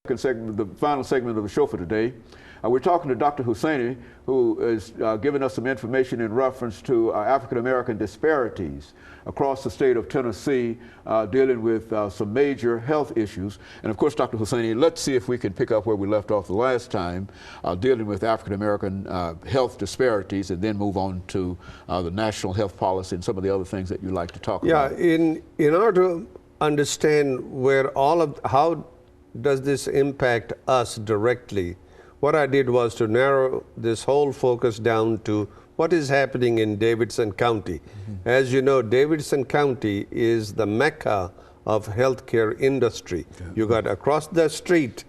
Segment, the final segment of the show for today. We're talking to Dr. Husseini, who is giving us some information in reference to African-American disparities across the state of Tennessee, dealing with some major health issues. And of course, Dr. Husseini, let's see if we can pick up where we left off the last time, dealing with African-American health disparities, and then move on to the national health policy and some of the other things that you'd like to talk about. Yeah, in order to understand where how does this impact us directly, what I did was to narrow this whole focus down to what is happening in Davidson County. Mm-hmm. As you know, Davidson County is the mecca of healthcare industry. Okay. You got across the street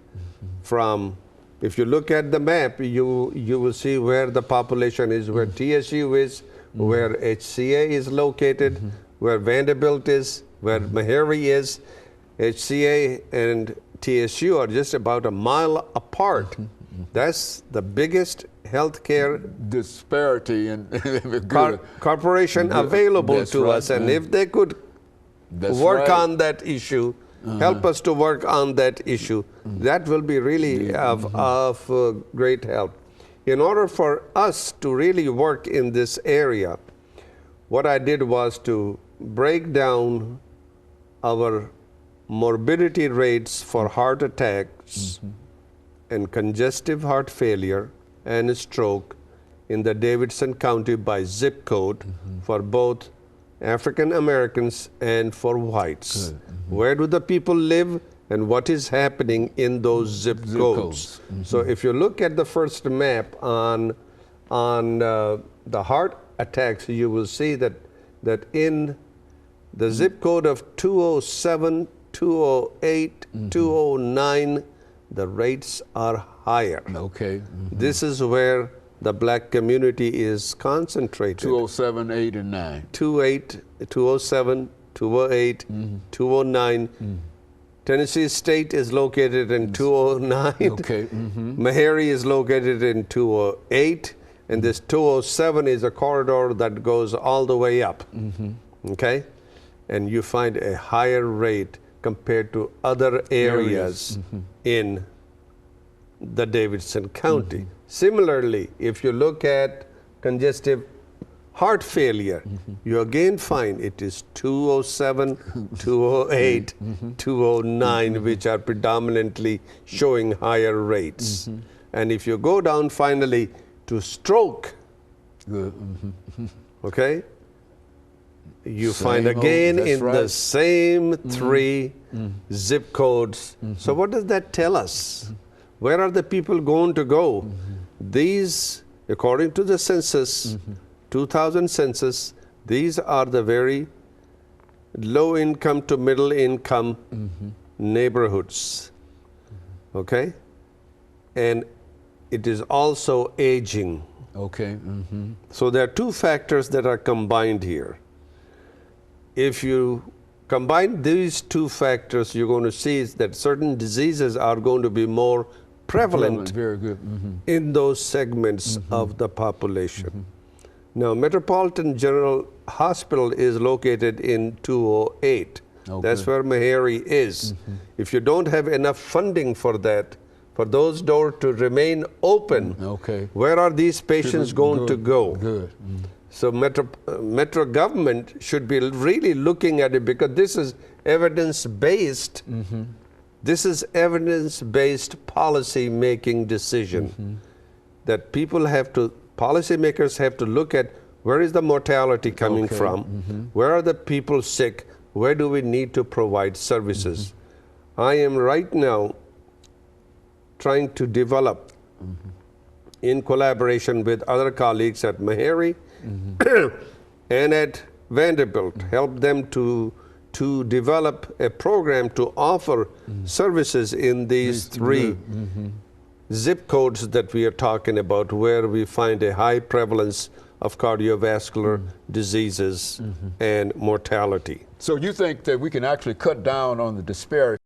from, if you look at the map, you will see where the population is, where TSU is, where HCA is located, where Vanderbilt is, where Meharry is. HCA and TSU are just about a mile apart. That's the biggest healthcare disparity and corporation available to us. And if they could work on that issue, help us to work on that issue, that will be really of great help. In order for us to really work in this area, what I did was to break down our morbidity rates for heart attacks and congestive heart failure and stroke in the Davidson County by zip code for both African Americans and for whites. Where do the people live and what is happening in those zip codes? So if you look at the first map on the heart attacks, you will see that in the zip code of 207, 208, 209, the rates are higher. Okay. This is where the black community is concentrated. 207, 8, and 9. 207, 208, 209. Tennessee State is located in 209. Okay. Meharry is located in 208. And this 207 is a corridor that goes all the way up. Okay? And you find a higher rate compared to other areas in the Davidson County. Similarly, if you look at congestive heart failure, you again find it is 207, 208, 209, which are predominantly showing higher rates. And if you go down finally to stroke, okay, you find again in the same three zip codes. So what does that tell us? Where are the people going to go? These, according to the census, 2000 census, these are the very low income to middle income neighborhoods. Okay? And it is also aging. Okay. So there are two factors that are combined here. If you combine these two factors, you're going to see that certain diseases are going to be more prevalent Very good. in those segments of the population. Now, Metropolitan General Hospital is located in 208. That's where Meharry is. If you don't have enough funding for that, for those doors to remain open, where are these patients going to go? So Metro government should be really looking at it, because this is evidence-based. This is evidence-based policy-making decision that people have to, policymakers have to look at where is the mortality coming from, where are the people sick, where do we need to provide services. I am right now trying to develop, in collaboration with other colleagues at Meharry and at Vanderbilt, help them to develop a program to offer services in these three zip codes that we are talking about, where we find a high prevalence of cardiovascular diseases and mortality. So you think that we can actually cut down on the disparity